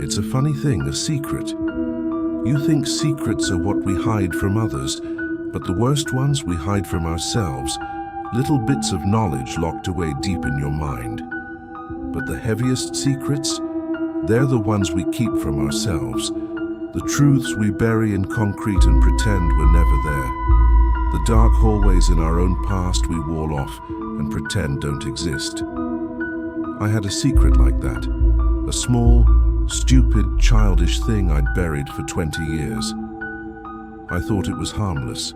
It's a funny thing, a secret. You think secrets are what we hide from others, but the worst ones we hide from ourselves, little bits of knowledge locked away deep in your mind. But the heaviest secrets, they're the ones we keep from ourselves, the truths we bury in concrete and pretend were never there. The dark hallways in our own past we wall off and pretend don't exist. I had a secret like that, a small, stupid, childish thing I'd buried for 20 years. I thought it was harmless,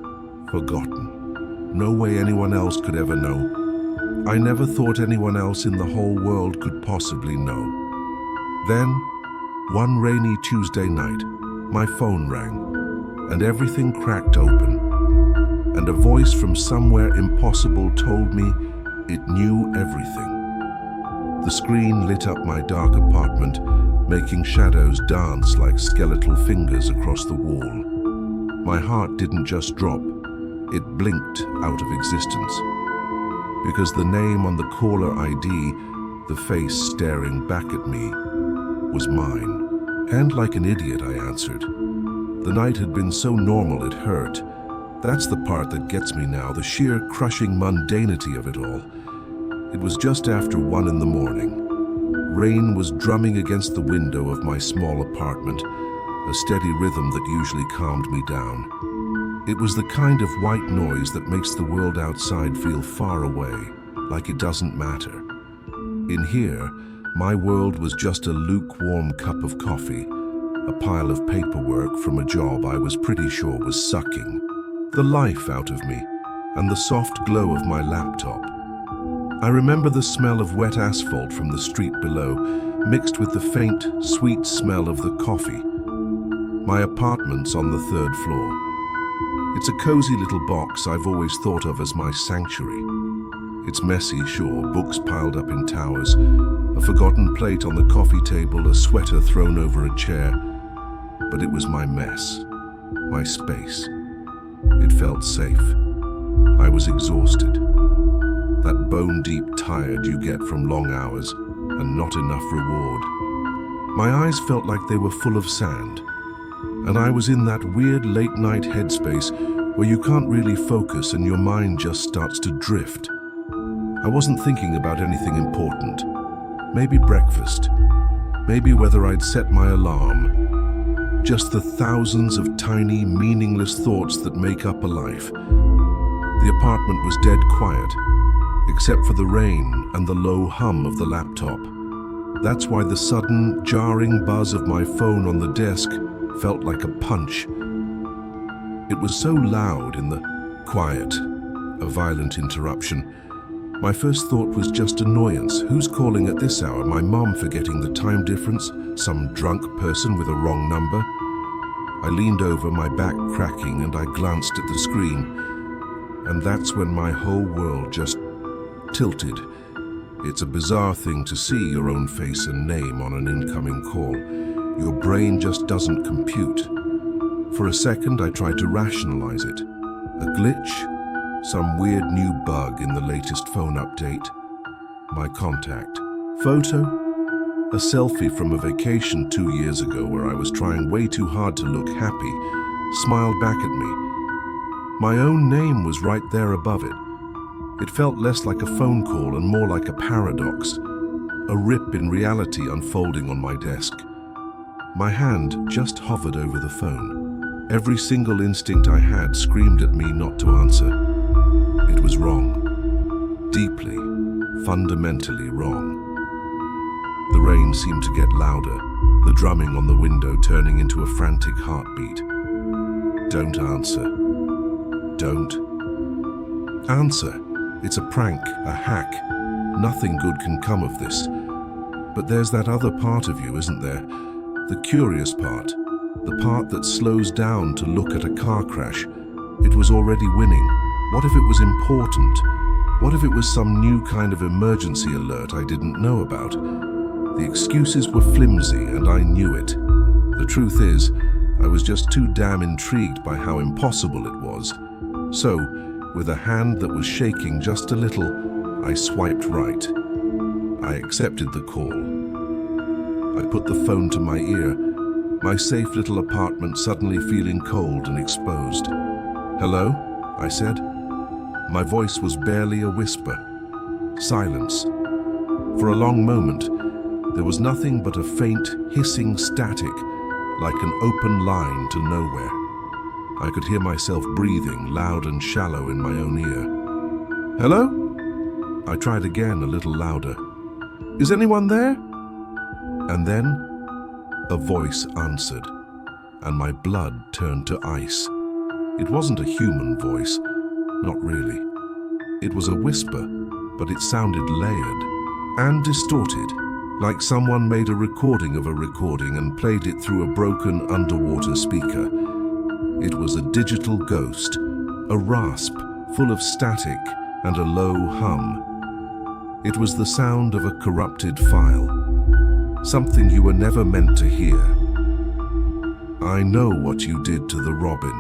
forgotten. No way anyone else could ever know. I never thought anyone else in the whole world could possibly know. Then, one rainy Tuesday night, my phone rang, and everything cracked open. And a voice from somewhere impossible told me it knew everything. The screen lit up my dark apartment, making shadows dance like skeletal fingers across the wall. My heart didn't just drop, it blinked out of existence. Because the name on the caller ID, the face staring back at me, was mine. And like an idiot, I answered. The night had been so normal it hurt. That's the part that gets me now, the sheer crushing mundanity of it all. It was just after 1 a.m. Rain was drumming against the window of my small apartment, a steady rhythm that usually calmed me down. It was the kind of white noise that makes the world outside feel far away, like it doesn't matter. In here, my world was just a lukewarm cup of coffee, a pile of paperwork from a job I was pretty sure was sucking the life out of me, and the soft glow of my laptop. I remember the smell of wet asphalt from the street below, mixed with the faint, sweet smell of the coffee. My apartment's on the 3rd floor. It's a cozy little box I've always thought of as my sanctuary. It's messy, sure, books piled up in towers, a forgotten plate on the coffee table, a sweater thrown over a chair. But it was my mess, my space. It felt safe. I was exhausted. That bone-deep tired you get from long hours and not enough reward. My eyes felt like they were full of sand, and I was in that weird late-night headspace where you can't really focus and your mind just starts to drift. I wasn't thinking about anything important. Maybe breakfast. Maybe whether I'd set my alarm. Just the thousands of tiny, meaningless thoughts that make up a life. The apartment was dead quiet, except for the rain and the low hum of the laptop. That's why the sudden, jarring buzz of my phone on the desk felt like a punch. It was so loud in the quiet, a violent interruption. My first thought was just annoyance. Who's calling at this hour? My mom forgetting the time difference? Some drunk person with a wrong number? I leaned over, my back cracking, and I glanced at the screen. And that's when my whole world just tilted. It's a bizarre thing to see your own face and name on an incoming call. Your brain just doesn't compute. For a second, I tried to rationalize it. A glitch? Some weird new bug in the latest phone update? My contact. Photo? A selfie from a vacation 2 years ago where I was trying way too hard to look happy, smiled back at me. My own name was right there above it. It felt less like a phone call and more like a paradox, a rip in reality unfolding on my desk. My hand just hovered over the phone. Every single instinct I had screamed at me not to answer. It was wrong. Deeply, fundamentally wrong. The rain seemed to get louder, the drumming on the window turning into a frantic heartbeat. Don't answer. Don't answer. It's a prank, a hack. Nothing good can come of this. But there's that other part of you, isn't there? The curious part. The part that slows down to look at a car crash. It was already winning. What if it was important? What if it was some new kind of emergency alert I didn't know about? The excuses were flimsy and I knew it. The truth is, I was just too damn intrigued by how impossible it was. So, with a hand that was shaking just a little, I swiped right. I accepted the call. I put the phone to my ear, my safe little apartment suddenly feeling cold and exposed. "Hello?" I said. My voice was barely a whisper. Silence. For a long moment, there was nothing but a faint, hissing static, like an open line to nowhere. I could hear myself breathing, loud and shallow in my own ear. "Hello?" I tried again, a little louder. "Is anyone there?" And then, a voice answered, and my blood turned to ice. It wasn't a human voice, not really. It was a whisper, but it sounded layered and distorted, like someone made a recording of a recording and played it through a broken underwater speaker. It was a digital ghost, a rasp full of static and a low hum. It was the sound of a corrupted file, something you were never meant to hear. "I know what you did to the robin,"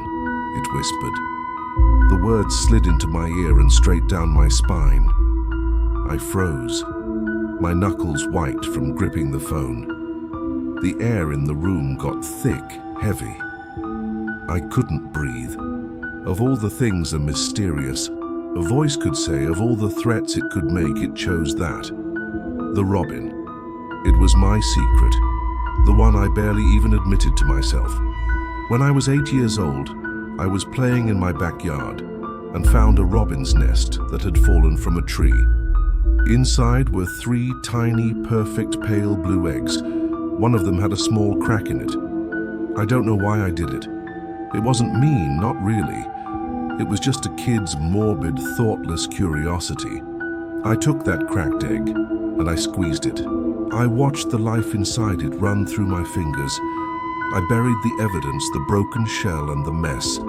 it whispered. The words slid into my ear and straight down my spine. I froze, my knuckles white from gripping the phone. The air in the room got thick, heavy. I couldn't breathe. Of all the things are mysterious, a voice could say of all the threats it could make, it chose that. The robin. It was my secret, the one I barely even admitted to myself. When I was 8 years old, I was playing in my backyard and found a robin's nest that had fallen from a tree. Inside were 3 tiny, perfect pale blue eggs. One of them had a small crack in it. I don't know why I did it. It wasn't mean, not really. It was just a kid's morbid, thoughtless curiosity. I took that cracked egg and I squeezed it. I watched the life inside it run through my fingers. I buried the evidence, the broken shell and the mess,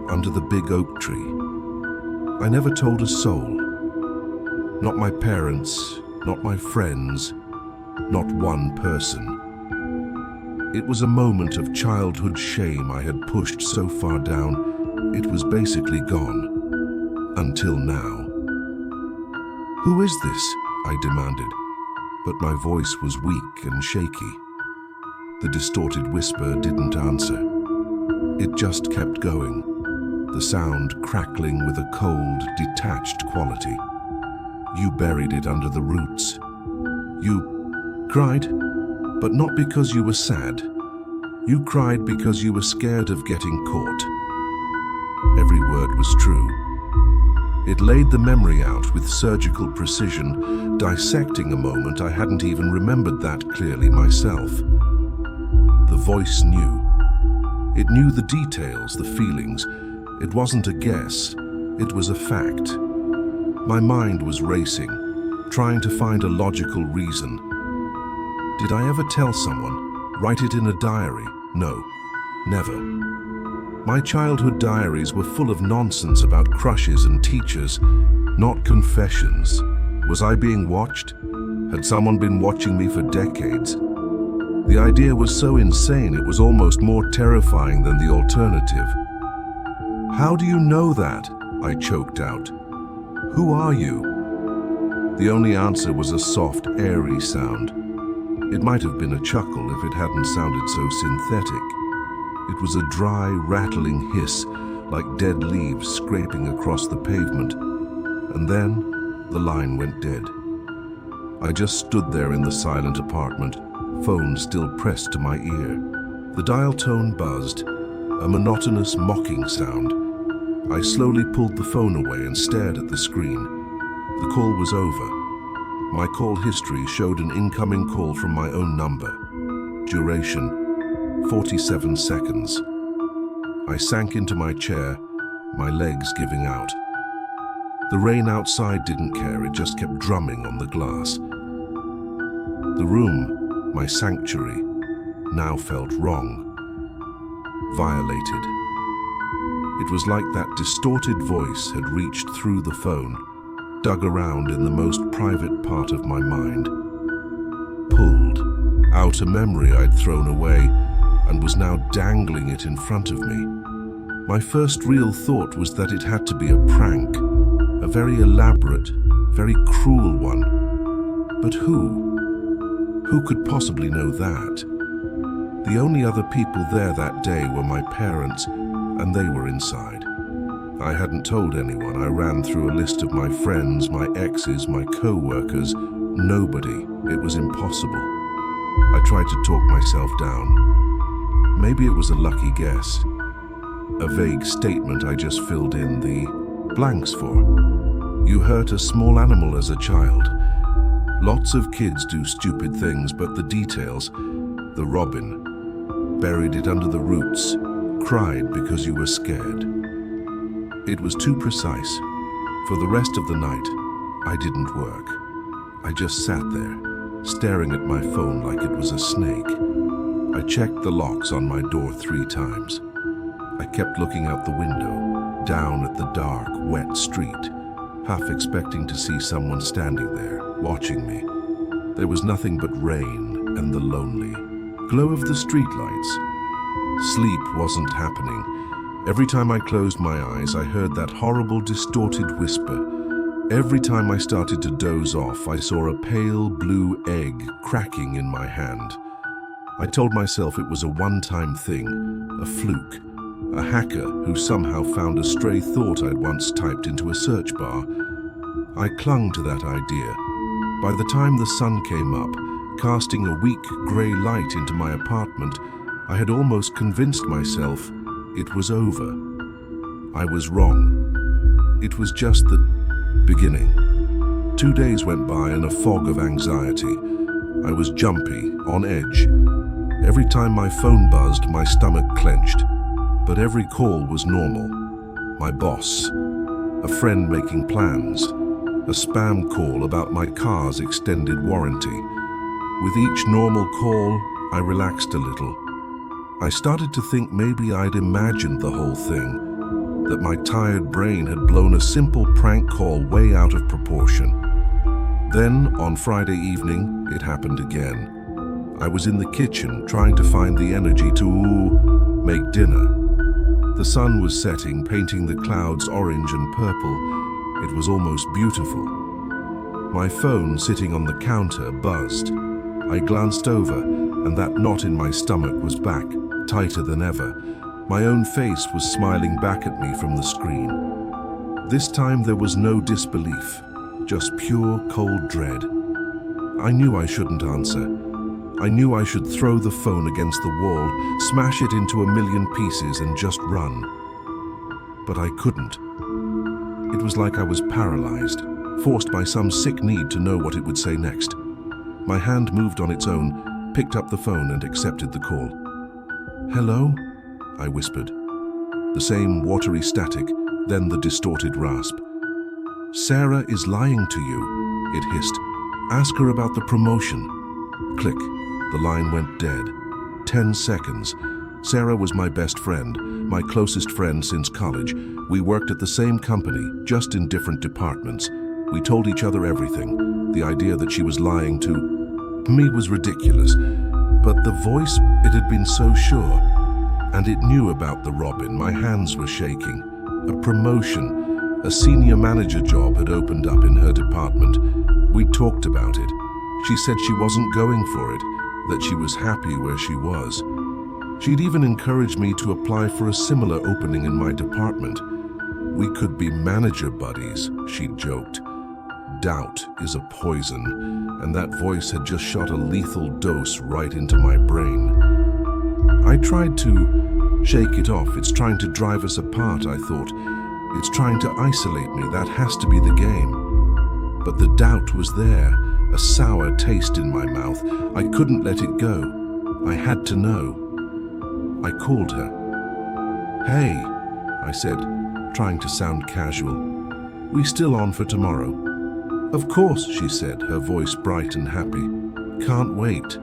under the big oak tree. I never told a soul. Not my parents, not my friends, not one person. It was a moment of childhood shame I had pushed so far down, it was basically gone. Until now. "Who is this?" I demanded, but my voice was weak and shaky. The distorted whisper didn't answer. It just kept going, the sound crackling with a cold, detached quality. "You buried it under the roots. You cried, but not because you were sad. You cried because you were scared of getting caught." Every word was true. It laid the memory out with surgical precision, dissecting a moment I hadn't even remembered that clearly myself. The voice knew. It knew the details, the feelings. It wasn't a guess, it was a fact. My mind was racing, trying to find a logical reason. Did I ever tell someone? Write it in a diary? No, never. My childhood diaries were full of nonsense about crushes and teachers, not confessions. Was I being watched? Had someone been watching me for decades? The idea was so insane it was almost more terrifying than the alternative. "How do you know that?" I choked out. "Who are you?" The only answer was a soft, airy sound. It might have been a chuckle if it hadn't sounded so synthetic. It was a dry, rattling hiss, like dead leaves scraping across the pavement. And then, the line went dead. I just stood there in the silent apartment, phone still pressed to my ear. The dial tone buzzed, a monotonous, mocking sound. I slowly pulled the phone away and stared at the screen. The call was over. My call history showed an incoming call from my own number. Duration, 47 seconds. I sank into my chair, my legs giving out. The rain outside didn't care, it just kept drumming on the glass. The room, my sanctuary, now felt wrong. Violated. It was like that distorted voice had reached through the phone, dug around in the most private part of my mind, pulled out a memory I'd thrown away and was now dangling it in front of me. My first real thought was that it had to be a prank, a very elaborate, very cruel one. But who? Who could possibly know that? The only other people there that day were my parents, and they were inside. I hadn't told anyone. I ran through a list of my friends, my exes, my co-workers. Nobody. It was impossible. I tried to talk myself down. Maybe it was a lucky guess. A vague statement I just filled in the blanks for. You hurt a small animal as a child. Lots of kids do stupid things, but the details, the robin, buried it under the roots, cried because you were scared. It was too precise. For the rest of the night, I didn't work. I just sat there, staring at my phone like it was a snake. I checked the locks on my door 3 times. I kept looking out the window, down at the dark, wet street, half expecting to see someone standing there, watching me. There was nothing but rain and the lonely glow of the streetlights. Sleep wasn't happening. Every time I closed my eyes, I heard that horrible, distorted whisper. Every time I started to doze off, I saw a pale blue egg cracking in my hand. I told myself it was a one-time thing, a fluke, a hacker who somehow found a stray thought I'd once typed into a search bar. I clung to that idea. By the time the sun came up, casting a weak grey light into my apartment, I had almost convinced myself it was over. I was wrong. It was just the beginning. 2 days went by in a fog of anxiety. I was jumpy, on edge. Every time my phone buzzed, my stomach clenched. But every call was normal. My boss, a friend making plans, a spam call about my car's extended warranty. With each normal call, I relaxed a little. I started to think maybe I'd imagined the whole thing, that my tired brain had blown a simple prank call way out of proportion. Then, on Friday evening, it happened again. I was in the kitchen trying to find the energy to make dinner. The sun was setting, painting the clouds orange and purple. It was almost beautiful. My phone, sitting on the counter, buzzed. I glanced over, and that knot in my stomach was back, tighter than ever. My own face was smiling back at me from the screen. This time there was no disbelief, just pure, cold dread. I knew I shouldn't answer. I knew I should throw the phone against the wall, smash it into a million pieces and just run. But I couldn't. It was like I was paralyzed, forced by some sick need to know what it would say next. My hand moved on its own, picked up the phone and accepted the call. "Hello?" I whispered. The same watery static, then the distorted rasp. "Sarah is lying to you," it hissed. "Ask her about the promotion." Click. The line went dead. 10 seconds. Sarah was my best friend, my closest friend since college. We worked at the same company, just in different departments. We told each other everything. The idea that she was lying to me was ridiculous. But the voice, it had been so sure. And it knew about the robin. My hands were shaking. A promotion, a senior manager job had opened up in her department. We talked about it. She said she wasn't going for it, that she was happy where she was. She'd even encouraged me to apply for a similar opening in my department. We could be manager buddies, she'd joked. Doubt is a poison, and that voice had just shot a lethal dose right into my brain. I tried to shake it off. It's trying to drive us apart, I thought. It's trying to isolate me. That has to be the game. But the doubt was there, a sour taste in my mouth. I couldn't let it go. I had to know. I called her. "Hey," I said, trying to sound casual. "We still on for tomorrow?" "Of course," she said, her voice bright and happy. "Can't wait."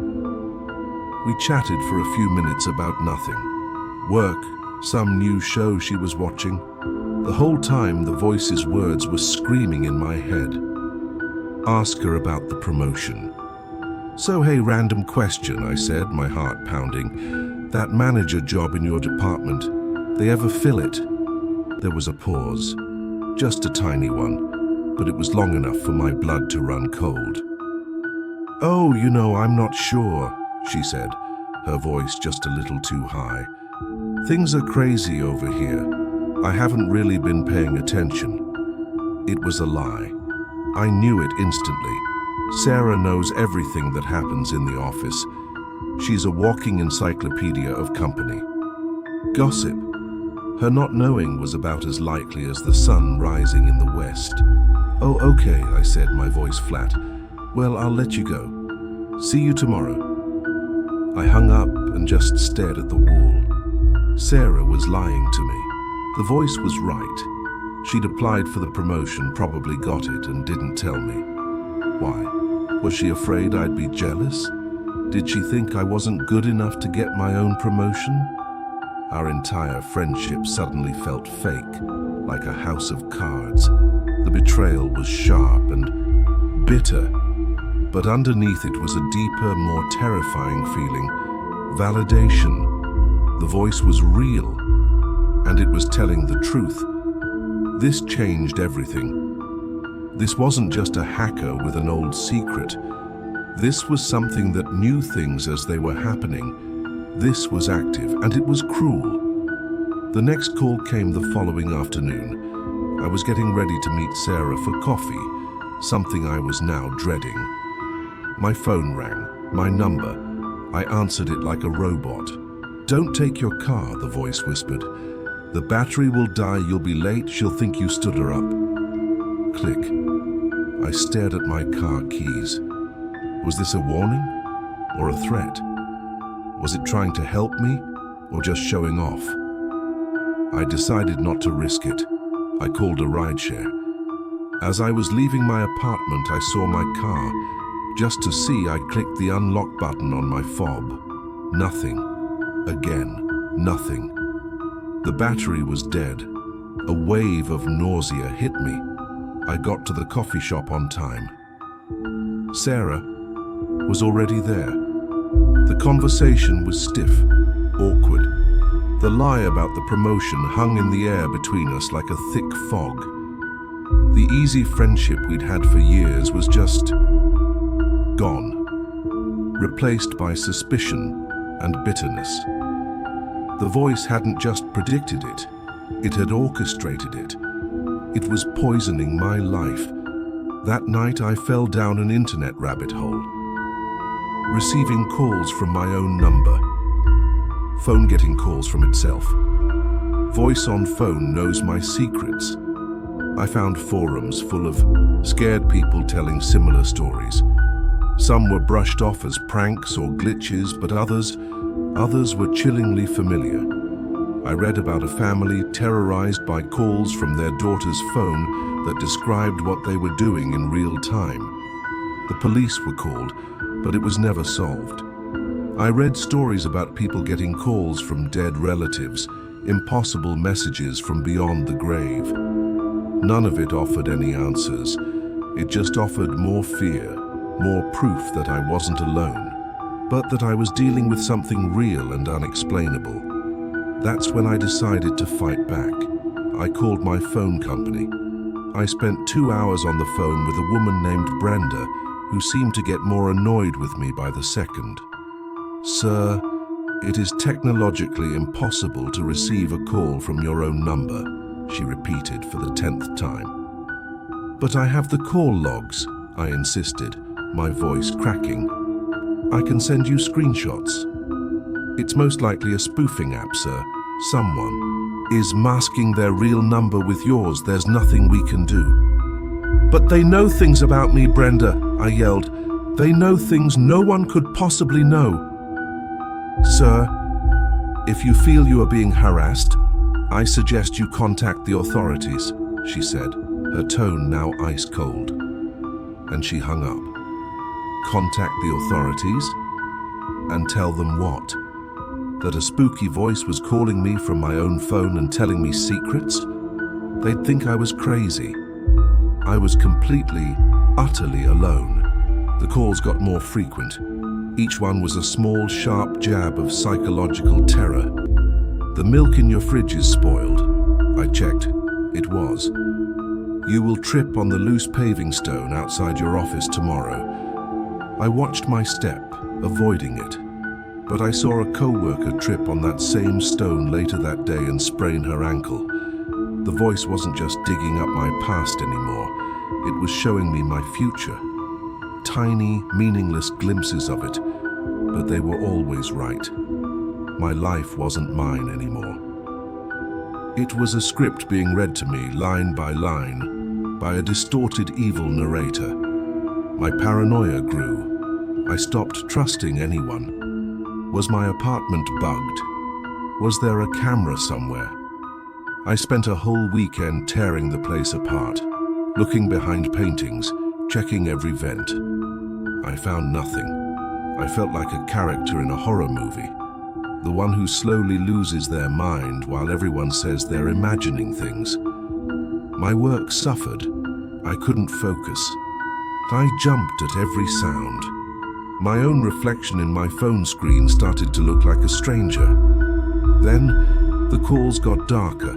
We chatted for a few minutes about nothing. Work, some new show she was watching. The whole time the voice's words were screaming in my head. Ask her about the promotion. "So hey, random question," I said, my heart pounding. "That manager job in your department, they ever fill it?" There was a pause. Just a tiny one, but it was long enough for my blood to run cold. "Oh, I'm not sure," she said, her voice just a little too high. "Things are crazy over here. I haven't really been paying attention." It was a lie. I knew it instantly. Sarah knows everything that happens in the office. She's a walking encyclopedia of company. Gossip. Her not knowing was about as likely as the sun rising in the west. "Oh, okay," I said, my voice flat. "Well, I'll let you go. See you tomorrow." I hung up and just stared at the wall. Sarah was lying to me. The voice was right. She'd applied for the promotion, probably got it, and didn't tell me. Why? Was she afraid I'd be jealous? Did she think I wasn't good enough to get my own promotion? Our entire friendship suddenly felt fake, like a house of cards. The betrayal was sharp and bitter, but underneath it was a deeper, more terrifying feeling. Validation. The voice was real, and it was telling the truth. This changed everything. This wasn't just a hacker with an old secret. This was something that knew things as they were happening. This was active, and it was cruel. The next call came the following afternoon. I was getting ready to meet Sarah for coffee, something I was now dreading. My phone rang, my number. I answered it like a robot. "Don't take your car," the voice whispered. "The battery will die, you'll be late, she'll think you stood her up." Click. I stared at my car keys. Was this a warning or a threat? Was it trying to help me or just showing off? I decided not to risk it. I called a rideshare. As I was leaving my apartment, I saw my car. Just to see, I clicked the unlock button on my fob. Nothing. Again, nothing. The battery was dead. A wave of nausea hit me. I got to the coffee shop on time. Sarah was already there. The conversation was stiff, awkward. The lie about the promotion hung in the air between us like a thick fog. The easy friendship we'd had for years was just gone, replaced by suspicion and bitterness. The voice hadn't just predicted it, it had orchestrated it. It was poisoning my life. That night I fell down an internet rabbit hole, receiving calls from my own number. Phone getting calls from itself. Voice on phone knows my secrets. I found forums full of scared people telling similar stories. Some were brushed off as pranks or glitches, but others were chillingly familiar. I read about a family terrorized by calls from their daughter's phone that described what they were doing in real time. The police were called, but it was never solved. I read stories about people getting calls from dead relatives, impossible messages from beyond the grave. None of it offered any answers. It just offered more fear, more proof that I wasn't alone, but that I was dealing with something real and unexplainable. That's when I decided to fight back. I called my phone company. I spent 2 hours on the phone with a woman named Brenda, who seemed to get more annoyed with me by the second. "Sir, it is technologically impossible to receive a call from your own number," she repeated for the 10th time. "But I have the call logs," I insisted, my voice cracking. "I can send you screenshots." "It's most likely a spoofing app, sir. Someone is masking their real number with yours. There's nothing we can do." "But they know things about me, Brenda," I yelled. "They know things no one could possibly know." "Sir, if you feel you are being harassed, I suggest you contact the authorities," she said, her tone now ice cold. And she hung up. Contact the authorities? And tell them what? That a spooky voice was calling me from my own phone and telling me secrets? They'd think I was crazy. I was completely, utterly alone. The calls got more frequent. Each one was a small, sharp jab of psychological terror. "The milk in your fridge is spoiled." I checked. It was. "You will trip on the loose paving stone outside your office tomorrow." I watched my step, avoiding it. But I saw a co-worker trip on that same stone later that day and sprain her ankle. The voice wasn't just digging up my past anymore. It was showing me my future. Tiny, meaningless glimpses of it, but they were always right. My life wasn't mine anymore. It was a script being read to me line by line by a distorted evil narrator. My paranoia grew. I stopped trusting anyone. Was my apartment bugged? Was there a camera somewhere? I spent a whole weekend tearing the place apart, looking behind paintings, checking every vent. I found nothing. I felt like a character in a horror movie, the one who slowly loses their mind while everyone says they're imagining things. My work suffered. I couldn't focus. I jumped at every sound. My own reflection in my phone screen started to look like a stranger. Then, the calls got darker.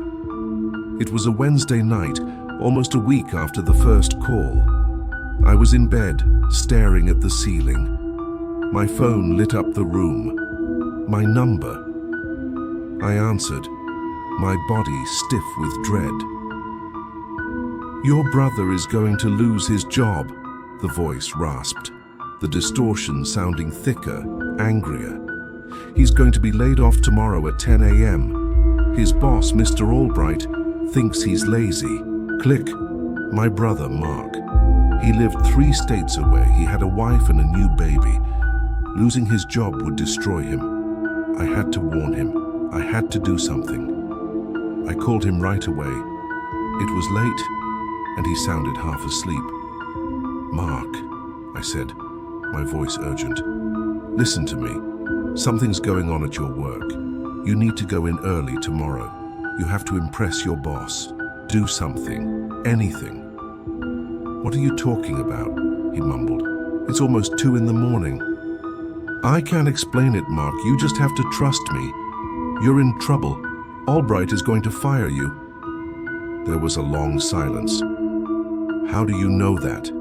It was a Wednesday night, almost a week after the first call. I was in bed, staring at the ceiling. My phone lit up the room. My number. I answered, my body stiff with dread. "Your brother is going to lose his job," the voice rasped, the distortion sounding thicker, angrier. "He's going to be laid off tomorrow at 10 a.m. His boss, Mr. Albright, thinks he's lazy." Click. My brother, Mark. He lived 3 states away. He had a wife and a new baby. Losing his job would destroy him. I had to warn him. I had to do something. I called him right away. It was late, and he sounded half asleep. "Mark," I said, my voice urgent. "Listen to me. Something's going on at your work. You need to go in early tomorrow. You have to impress your boss. Do something. Anything." "What are you talking about?" he mumbled. "It's almost 2 in the morning." "I can't explain it, Mark. You just have to trust me. You're in trouble. Albright is going to fire you." There was a long silence. "How do you know that?"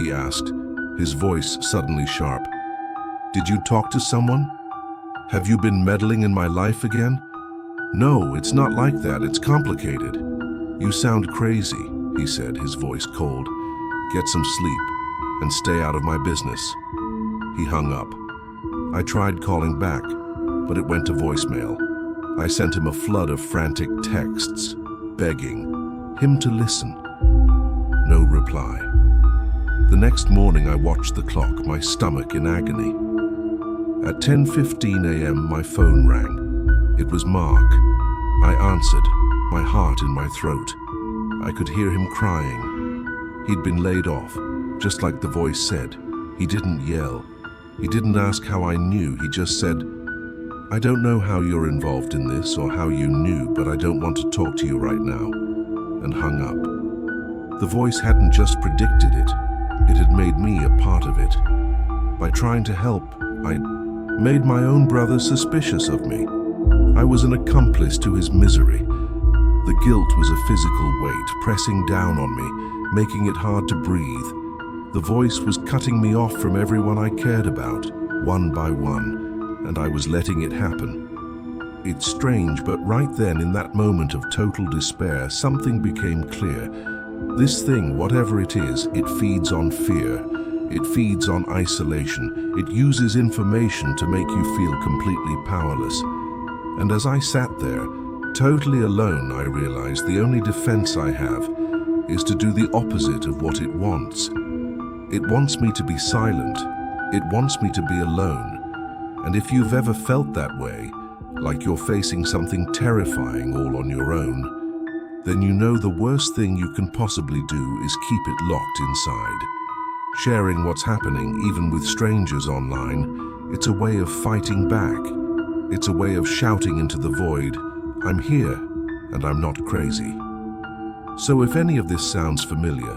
he asked, his voice suddenly sharp. "Did you talk to someone? Have you been meddling in my life again?" "No, it's not like that. It's complicated." "You sound crazy," he said, his voice cold. "Get some sleep and stay out of my business." He hung up. I tried calling back, but it went to voicemail. I sent him a flood of frantic texts, begging him to listen. No reply. The next morning I watched the clock, my stomach in agony. At 10:15 a.m. my phone rang. It was Mark. I answered, my heart in my throat. I could hear him crying. He'd been laid off, just like the voice said. He didn't yell. He didn't ask how I knew. He just said, "I don't know how you're involved in this or how you knew, but I don't want to talk to you right now," and hung up. The voice hadn't just predicted it. It had made me a part of it. By trying to help, I made my own brother suspicious of me. I was an accomplice to his misery. The guilt was a physical weight pressing down on me, making it hard to breathe. The voice was cutting me off from everyone I cared about, one by one, and I was letting it happen. It's strange, but right then, in that moment of total despair, something became clear. This thing, whatever it is, it feeds on fear. It feeds on isolation. It uses information to make you feel completely powerless. And as I sat there, totally alone, I realized the only defense I have is to do the opposite of what it wants. It wants me to be silent. It wants me to be alone. And if you've ever felt that way, like you're facing something terrifying all on your own, then you know the worst thing you can possibly do is keep it locked inside. Sharing what's happening, even with strangers online, it's a way of fighting back. It's a way of shouting into the void, "I'm here, and I'm not crazy." So if any of this sounds familiar,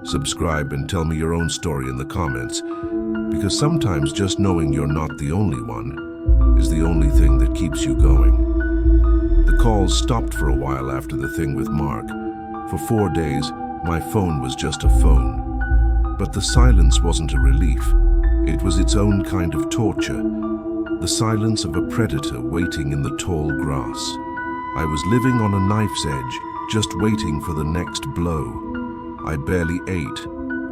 subscribe and tell me your own story in the comments, because sometimes just knowing you're not the only one is the only thing that keeps you going. The calls stopped for a while after the thing with Mark. For 4 days, my phone was just a phone. But the silence wasn't a relief. It was its own kind of torture, the silence of a predator waiting in the tall grass. I was living on a knife's edge, just waiting for the next blow. I barely ate,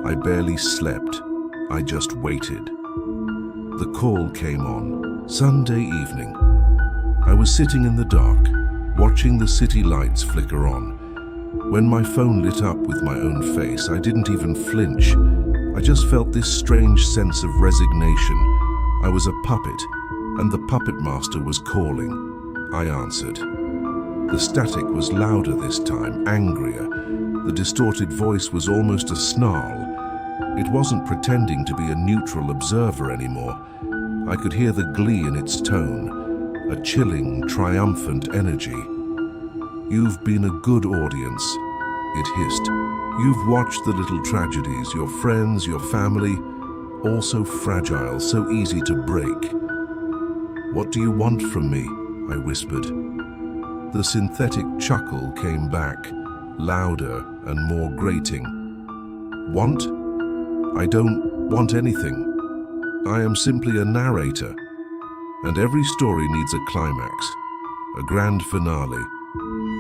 I barely slept, I just waited. The call came on, Sunday evening. I was sitting in the dark, watching the city lights flicker on. When my phone lit up with my own face, I didn't even flinch. I just felt this strange sense of resignation. I was a puppet, and the puppet master was calling. I answered. The static was louder this time, angrier. The distorted voice was almost a snarl. It wasn't pretending to be a neutral observer anymore. I could hear the glee in its tone, a chilling, triumphant energy. "You've been a good audience," it hissed. "You've watched the little tragedies, your friends, your family, all so fragile, so easy to break." "What do you want from me?" I whispered. The synthetic chuckle came back, louder and more grating. "Want? I don't want anything. I am simply a narrator, and every story needs a climax, a grand finale,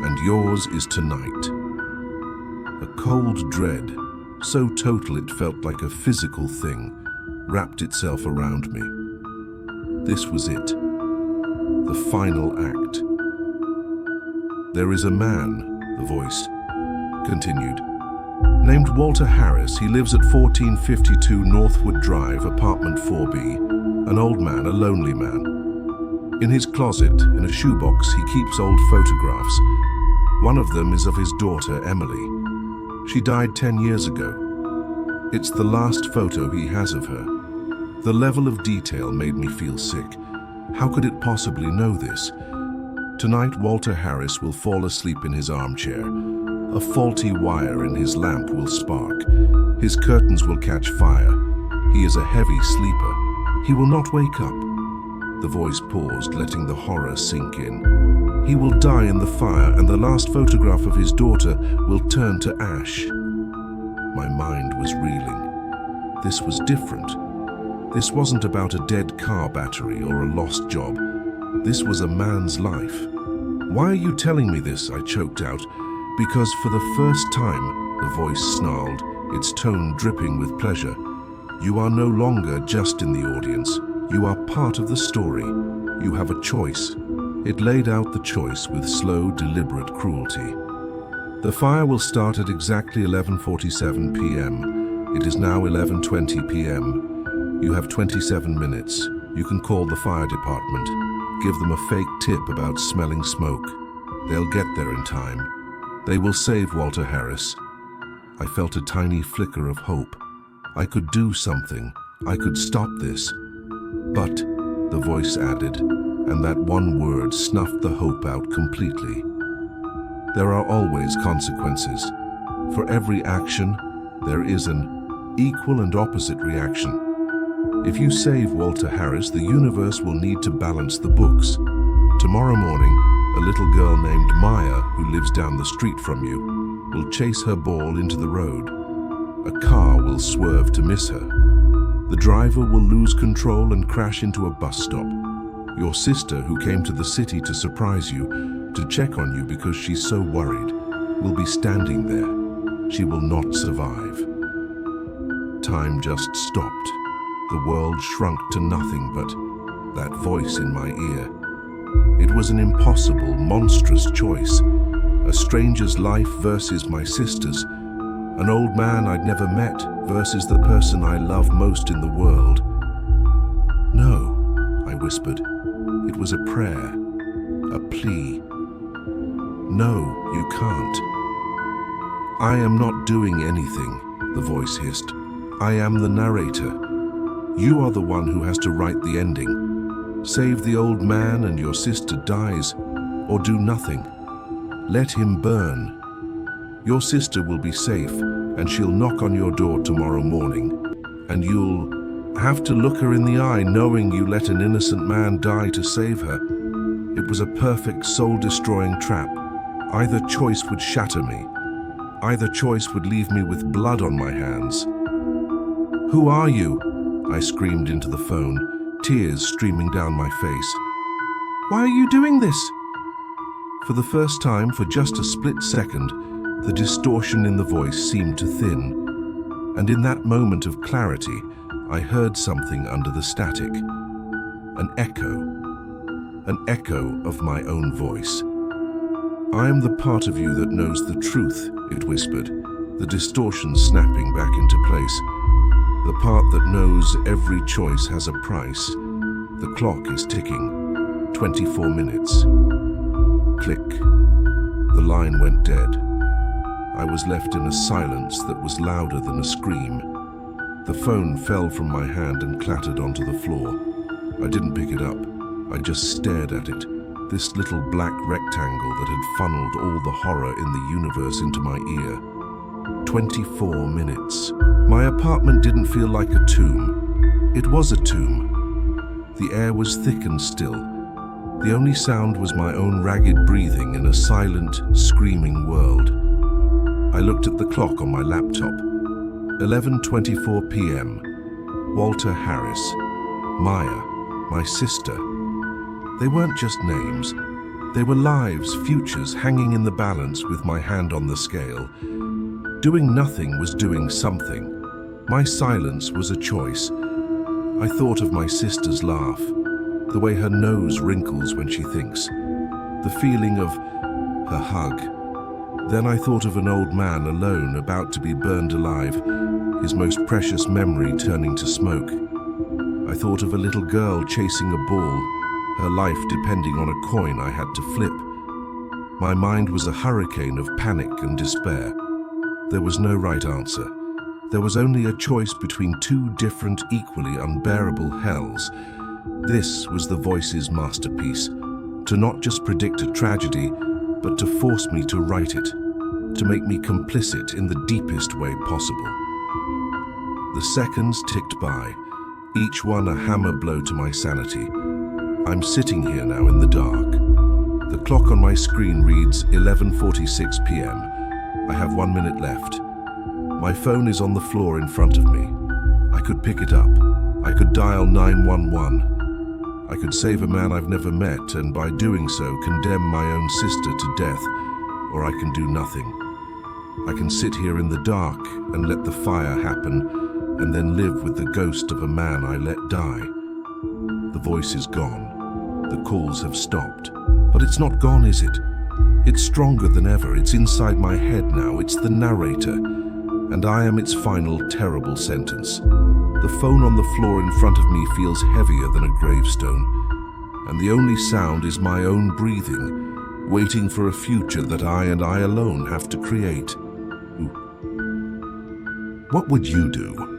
and yours is tonight." A cold dread, so total it felt like a physical thing, wrapped itself around me. This was it, the final act. "There is a man," the voice continued, "named Walter Harris. He lives at 1452 Northwood Drive, apartment 4B, an old man, a lonely man. In his closet, in a shoebox, he keeps old photographs. One of them is of his daughter, Emily. She died 10 years ago. It's the last photo he has of her. The level of detail made me feel sick. How could it possibly know this? Tonight, Walter Harris will fall asleep in his armchair. A faulty wire in his lamp will spark. His curtains will catch fire. He is a heavy sleeper. He will not wake up." The voice paused, letting the horror sink in. "He will die in the fire, and the last photograph of his daughter will turn to ash." My mind was reeling. This was different. This wasn't about a dead car battery or a lost job. This was a man's life. "Why are you telling me this?" I choked out. "Because for the first time," the voice snarled, its tone dripping with pleasure, "you are no longer just in the audience. You are part of the story. You have a choice." It laid out the choice with slow, deliberate cruelty. "The fire will start at exactly 11:47 p.m. It is now 11:20 p.m. You have 27 minutes. You can call the fire department. Give them a fake tip about smelling smoke. They'll get there in time. They will save Walter Harris." I felt a tiny flicker of hope. I could do something. I could stop this. "But," the voice added, and that one word snuffed the hope out completely. "There are always consequences. For every action, there is an equal and opposite reaction. If you save Walter Harris, the universe will need to balance the books. Tomorrow morning, a little girl named Maya, who lives down the street from you, will chase her ball into the road. A car will swerve to miss her. The driver will lose control and crash into a bus stop. Your sister, who came to the city to surprise you, to check on you because she's so worried, will be standing there. She will not survive." Time just stopped. The world shrunk to nothing but that voice in my ear. It was an impossible, monstrous choice. A stranger's life versus my sister's. An old man I'd never met versus the person I love most in the world. "No," I whispered. It was a prayer, a plea. "No, you can't." "I am not doing anything," the voice hissed. "I am the narrator. You are the one who has to write the ending. Save the old man and your sister dies, or do nothing. Let him burn. Your sister will be safe, and she'll knock on your door tomorrow morning, and you'll have to look her in the eye knowing you let an innocent man die to save her. It was a perfect soul-destroying trap. Either choice would shatter me. Either choice would leave me with blood on my hands." "Who are you?" I screamed into the phone, tears streaming down my face. "Why are you doing this?" For the first time, for just a split second, the distortion in the voice seemed to thin. And in that moment of clarity, I heard something under the static. An echo of my own voice. "I am the part of you that knows the truth," it whispered, the distortion snapping back into place. "The part that knows every choice has a price. The clock is ticking. 24 minutes. Click. The line went dead. I was left in a silence that was louder than a scream. The phone fell from my hand and clattered onto the floor. I didn't pick it up. I just stared at it, this little black rectangle that had funneled all the horror in the universe into my ear. 24 minutes. My apartment didn't feel like a tomb. It was a tomb. The air was thick and still. The only sound was my own ragged breathing in a silent, screaming world. I looked at the clock on my laptop. 11:24 p.m. Walter Harris. Maya, my sister. They weren't just names. They were lives, futures hanging in the balance with my hand on the scale. Doing nothing was doing something. My silence was a choice. I thought of my sister's laugh, the way her nose wrinkles when she thinks, the feeling of her hug. Then I thought of an old man alone, about to be burned alive, his most precious memory turning to smoke. I thought of a little girl chasing a ball, her life depending on a coin I had to flip. My mind was a hurricane of panic and despair. There was no right answer. There was only a choice between two different, equally unbearable hells. This was the voice's masterpiece, to not just predict a tragedy, but to force me to write it, to make me complicit in the deepest way possible. The seconds ticked by, each one a hammer blow to my sanity. I'm sitting here now in the dark. The clock on my screen reads 11:46 p.m. I have 1 minute left. My phone is on the floor in front of me. I could pick it up. I could dial 911. I could save a man I've never met, and by doing so condemn my own sister to death, or I can do nothing. I can sit here in the dark and let the fire happen, and then live with the ghost of a man I let die. The voice is gone. The calls have stopped. But it's not gone, is it? It's stronger than ever. It's inside my head now. It's the narrator. And I am its final terrible sentence. The phone on the floor in front of me feels heavier than a gravestone. And the only sound is my own breathing, waiting for a future that I and I alone have to create. What would you do?